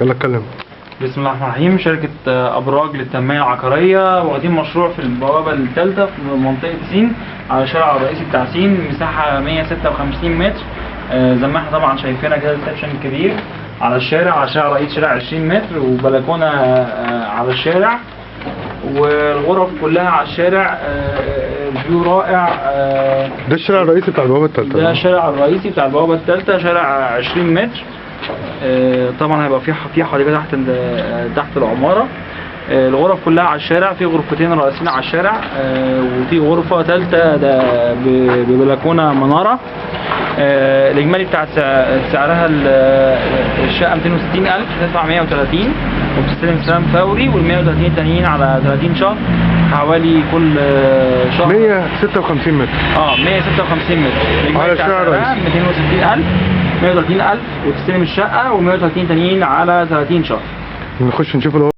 يلا اتكلم. بسم الله الرحمن الرحيم. شركة أبراج للتنمية العقارية واخدين مشروع في البوابة الثالثة في منطقة سين على شارع الرئيسي بتاع سين، مساحة 156 متر. زي ما احنا طبعا شايفينها كده، ريسبشن كبير على الشارع، على شارع رئيسي شارع 20 متر، وبلكونة على الشارع، والغرف كلها على الشارع. فيو رائع. ده الشارع الرئيسي بتاع البوابة الثالثة. ده الشارع الرئيسي بتاع البوابة الثالثة، شارع 20 متر. طبعا هيبقى في حديقة تحت العمارة. الغرف كلها على الشارع، في غرفتين رئيسيين على الشارع، وفي غرفة ثالثة ببلكونة منارة. الإجمالي بتاع سعرها الشقة 260,000، تدفع 130 وبتستلم سلام فوري، وال 130 التانيين على 30 شهر، حوالي كل شهر 156 متر. 156 متر. على الشارع الرئيسي 260,000، 130,000 وتستلم الشقة، و130 تانيين على 30 شهر. نخش نشوف